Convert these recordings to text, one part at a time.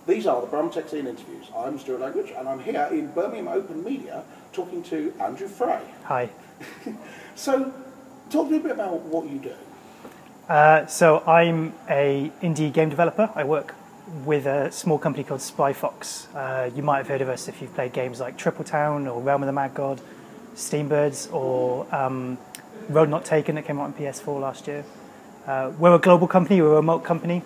These are the Brum Tech Scene interviews. I'm Stuart Language, and I'm here in Birmingham Open Media talking to Andrew Fray. Hi. So, talk to me a bit about what you do. So I'm a indie game developer. I work with a small company called Spry Fox. You might have heard of us if you've played games like Triple Town or Realm of the Mad God, Steambirds, or Road Not Taken that came out on PS4 last year. We're a global company, we're a remote company,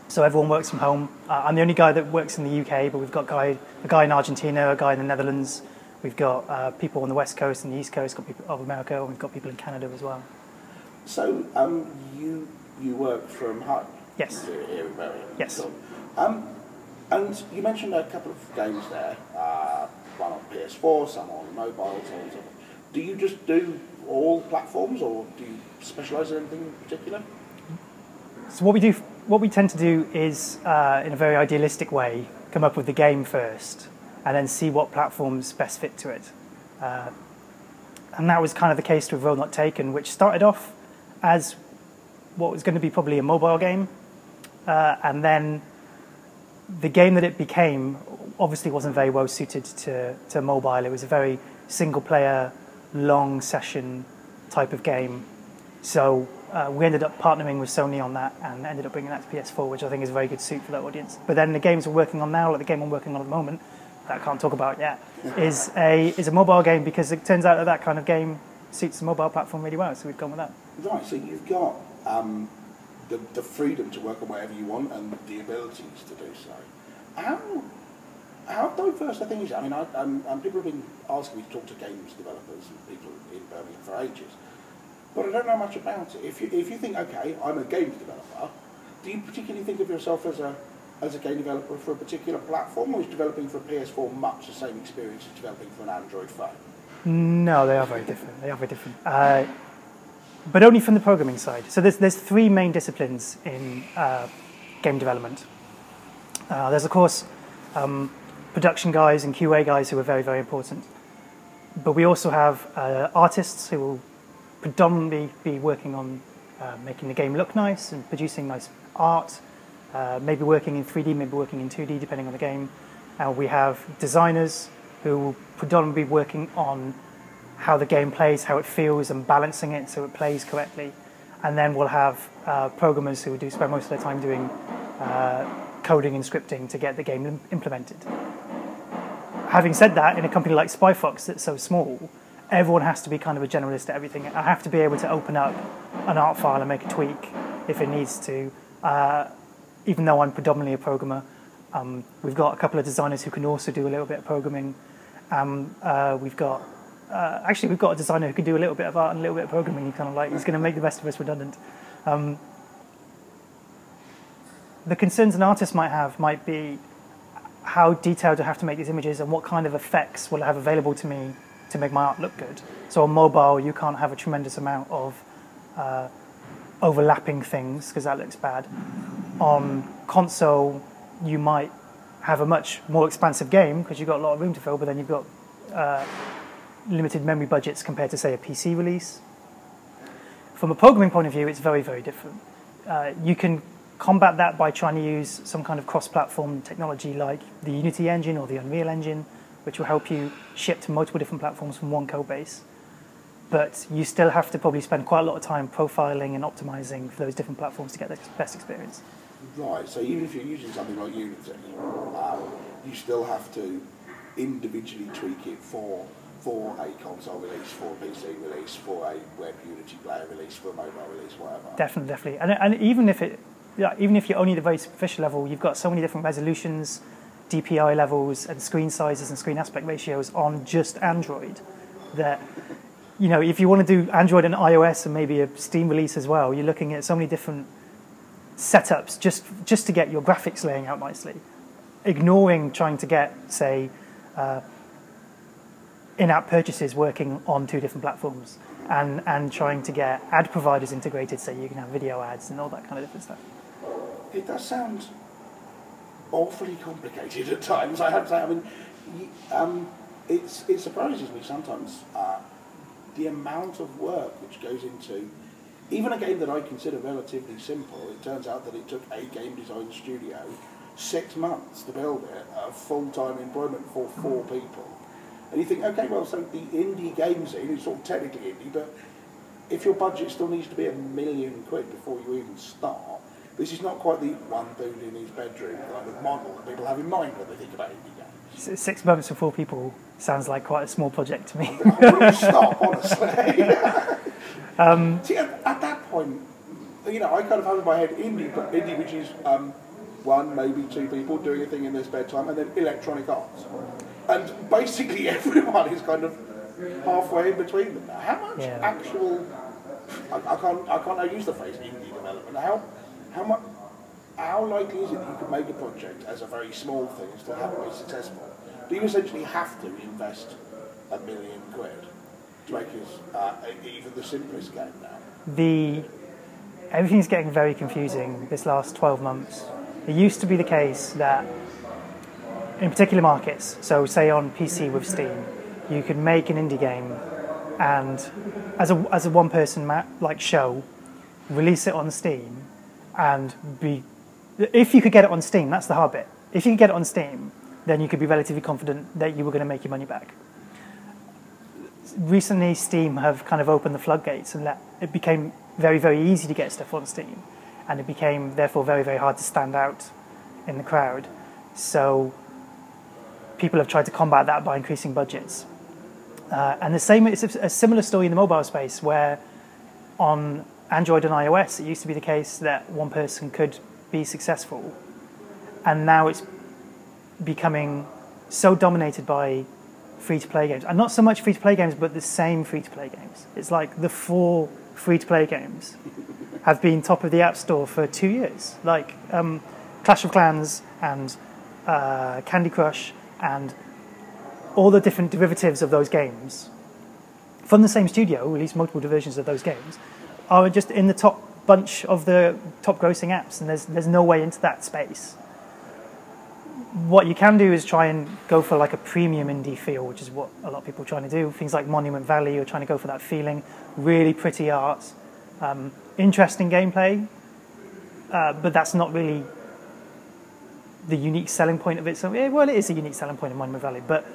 so everyone works from home. I'm the only guy that works in the UK, but we've got a guy in Argentina, a guy in the Netherlands. We've got people on the West Coast and the East Coast, got people of America, and we've got people in Canada as well. So, you work from home? Yes. Here in Birmingham? Yes. Cool. And you mentioned a couple of games there, one on PS4, some on mobile, so on and so forth. Do you just do all platforms, or do you specialise in anything in particular? So what we tend to do is, in a very idealistic way, come up with the game first, and then see what platforms best fit to it. And that was kind of the case with Road Not Taken, which started off as what was going to be probably a mobile game, and then the game that it became obviously wasn't very well suited to mobile. It was a very single-player, long session type of game. So we ended up partnering with Sony on that and ended up bringing that to PS4, which I think is a very good suit for that audience. But then the games we're working on now, like the game I'm working on at the moment, that I can't talk about yet, is a mobile game, because it turns out that kind of game suits the mobile platform really well, so we've gone with that. Right, so you've got the freedom to work on whatever you want and the abilities to do so. How diverse I think is it? I mean, and people have been asking me to talk to games developers and people in Birmingham for ages, but I don't know much about it. If you think, okay, I'm a games developer, do you particularly think of yourself as a game developer for a particular platform, or is developing for a PS4 much the same experience as developing for an Android phone? No, they are very different. They are very different. But only from the programming side. So there's three main disciplines in game development. There's, of course, production guys and QA guys who are very, very important. But we also have artists who will predominantly be working on making the game look nice and producing nice art, maybe working in 3D, maybe working in 2D, depending on the game. We have designers who will predominantly be working on how the game plays, how it feels, and balancing it so it plays correctly. And then we'll have programmers who do spend most of their time doing coding and scripting to get the game implemented. Having said that, in a company like Spry Fox that's so small, everyone has to be kind of a generalist at everything. I have to be able to open up an art file and make a tweak if it needs to, even though I'm predominantly a programmer. We've got a couple of designers who can also do a little bit of programming. We've got a designer who can do a little bit of art and a little bit of programming. He's going to make the rest of us redundant. The concerns an artist might have might be how detailed I have to make these images and what kind of effects will I have available to me to make my art look good. So on mobile, you can't have a tremendous amount of overlapping things because that looks bad. On console, you might have a much more expansive game because you've got a lot of room to fill, but then you've got limited memory budgets compared to, say, a PC release. From a programming point of view, it's very, very different. You can combat that by trying to use some kind of cross-platform technology like the Unity engine or the Unreal engine, which will help you ship to multiple different platforms from one code base. But you still have to probably spend quite a lot of time profiling and optimizing for those different platforms to get the best experience. Right, so even if you're using something like Unity, you still have to individually tweak it for a console release, for a PC release, for a web Unity player release, for a mobile release, whatever. Definitely. And even if you're only at the very superficial level, you've got so many different resolutions, DPI levels, and screen sizes and screen aspect ratios on just Android that, if you want to do Android and iOS and maybe a Steam release as well, you're looking at so many different setups just to get your graphics laying out nicely, ignoring trying to get, say, in-app purchases working on two different platforms and trying to get ad providers integrated so you can have video ads and all that kind of different stuff. It does sound awfully complicated at times, I have to say. I mean, it surprises me sometimes the amount of work which goes into even a game that I consider relatively simple. It turns out that it took a game design studio 6 months to build it, full-time employment for 4 people. And you think, okay, well, so the indie game scene is sort of technically indie, but if your budget still needs to be £1 million before you even start, this is not quite the one dude in his bedroom kind of model that people have in mind when they think about indie games. 6 months for 4 people sounds like quite a small project to me. I wouldn't stop, honestly. See, at that point, you know, I kind of have in my head indie, which is 1, maybe 2 people doing a thing in their spare time, and then electronic arts. And basically everyone is kind of halfway in between them now. How much actual, I can't now use the phrase indie development. How likely is it that you could make a project as a very small thing and still have it be successful? Do you essentially have to invest £1 million to make even the simplest game now? Everything's getting very confusing this last 12 months. It used to be the case that in particular markets, so say on PC with Steam, you could make an indie game and as a one-person show, release it on Steam and if you could get it on Steam, that's the hard bit. If you could get it on Steam, then you could be relatively confident that you were going to make your money back. Recently, Steam have kind of opened the floodgates and it became very, very easy to get stuff on Steam, and it became therefore very, very hard to stand out in the crowd. So people have tried to combat that by increasing budgets. And it's a similar story in the mobile space, where on Android and iOS, it used to be the case that one person could be successful, and now it's becoming so dominated by free-to-play games, and not so much free-to-play games, but the same free-to-play games. It's like the 4 free-to-play games have been top of the App Store for 2 years, like Clash of Clans and Candy Crush and all the different derivatives of those games from the same studio, release multiple versions of those games, are just in the top bunch of the top grossing apps, and there's no way into that space. What you can do is try and go for like a premium indie feel, which is what a lot of people are trying to do. Things like Monument Valley are trying to go for that feeling, really pretty art, interesting gameplay, but that's not really the unique selling point of it. So, well, it is a unique selling point of Monument Valley, but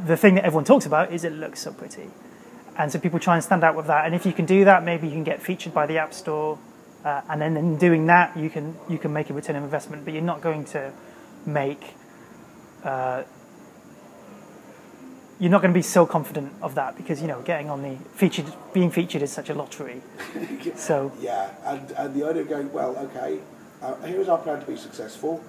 the thing that everyone talks about is it looks so pretty. And so people try and stand out with that. And if you can do that, maybe you can get featured by the App Store. And then in doing that, you can make a return on investment, but you're not going to make... you're not going to be so confident of that because, you know, getting on being featured is such a lottery. So yeah, and the idea of going, well, okay, here's our plan to be successful.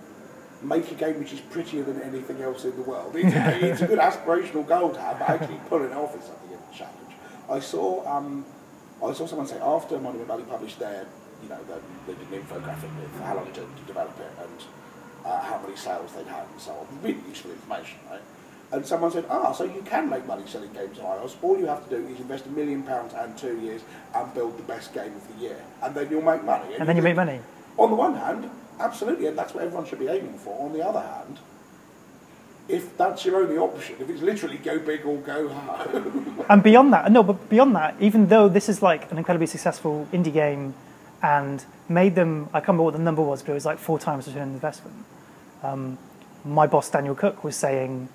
Make a game which is prettier than anything else in the world. It's a good aspirational goal to have, but actually pulling it off is something of a challenge. I saw someone say after Monument Valley published their, you know, they did an infographic with how long it took to develop it and how many sales they'd had and so on. Really useful information, right? And someone said, so you can make money selling games on iOS. All you have to do is invest £1 million and 2 years and build the best game of the year, and then you'll make money. And then you make money. On the one hand, absolutely, and that's what everyone should be aiming for. On the other hand, if that's your only option, if it's literally go big or go home. And beyond that, even though this is like an incredibly successful indie game and made them, I can't remember what the number was, but it was like 4 times return on investment. My boss, Daniel Cook, was saying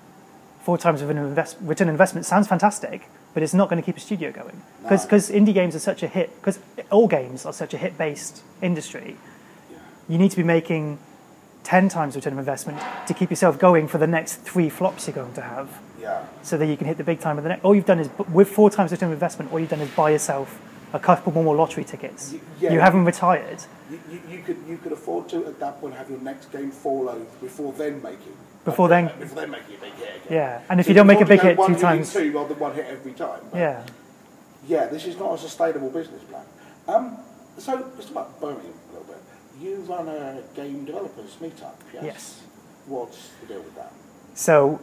4 times return on investment sounds fantastic, but it's not going to keep a studio going. Because indie games are such a hit, because all games are such a hit-based industry, you need to be making 10 times return on investment to keep yourself going for the next 3 flops you're going to have. Yeah. So that you can hit the big time of the next. All you've done is, with 4 times return on investment, all you've done is buy yourself a couple more lottery tickets. Yeah, you haven't retired. You could afford to at that point have your next game fall over before then making a big hit again. Yeah, and if you don't make a big hit 2 times, two rather than 1 hit every time. But yeah, this is not a sustainable business plan. So just about Birmingham a little bit. You run a game developers meetup, yes? Yes. What's the deal with that? So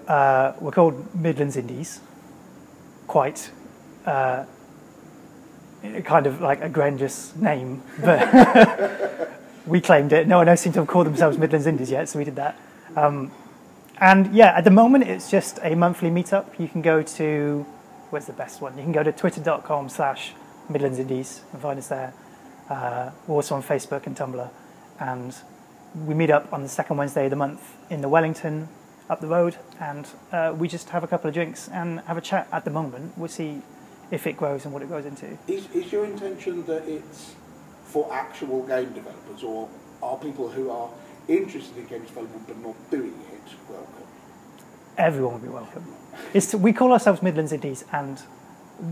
we're called Midlands Indies. Quite kind of like a grandiose name, but we claimed it. No one else seemed to have called themselves Midlands Indies yet, so we did that. And yeah, at the moment it's just a monthly meetup. You can go to, where's the best one? You can go to twitter.com/Midlands Indies and find us there. We're also on Facebook and Tumblr. And we meet up on the second Wednesday of the month in the Wellington up the road, and we just have a couple of drinks and have a chat. At the moment, we'll see if it grows and what it grows into. Is your intention that it's for actual game developers, or are people who are interested in game development but not doing it welcome? Everyone will be welcome. We call ourselves Midlands Indies, and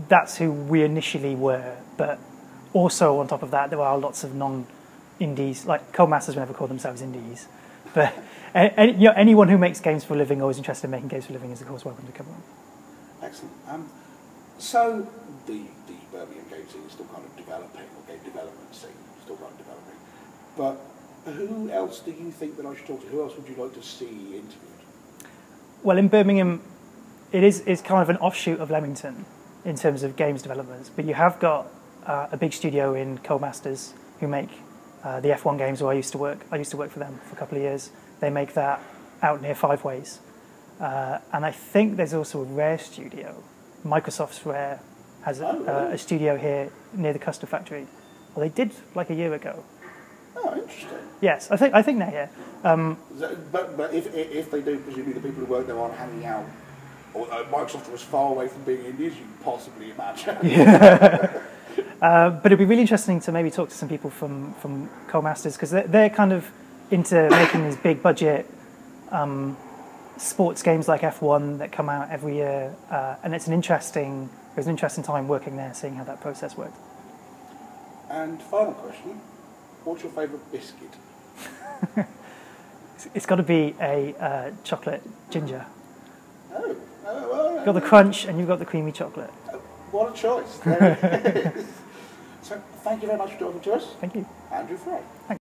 that's who we initially were, but also on top of that, there are lots of non-indies, like Codemasters would never call themselves indies, but anyone who makes games for a living or is interested in making games for a living is, of course, welcome to come on. Excellent. So the Birmingham game scene is still kind of developing, or game development scene is still kind of developing, but who else do you think that I should talk to? Who else would you like to see interviewed? Well, in Birmingham, it's kind of an offshoot of Leamington in terms of games developments, but you have got a big studio in Codemasters who make the F1 games where I used to work. I used to work for them for a couple of years. They make that out near Five Ways. And I think there's also a Rare studio. Microsoft's Rare has a studio here near the Custard Factory. Well, they did like a year ago. Oh, interesting. Yes, I think they're here. But if they do, presumably the people who work there aren't hanging out, or Microsoft are as far away from being Indies as you can possibly imagine. Yeah. But it'd be really interesting to maybe talk to some people from Codemasters, because they're kind of into making these big budget sports games like F1 that come out every year, and it was an interesting time working there, seeing how that process worked. And final question, what's your favourite biscuit? It's got to be a chocolate ginger. Oh, well, You've got the crunch and you've got the creamy chocolate. What a choice. There it is. So, thank you very much for talking to us. Thank you. Andrew Fray. Thanks.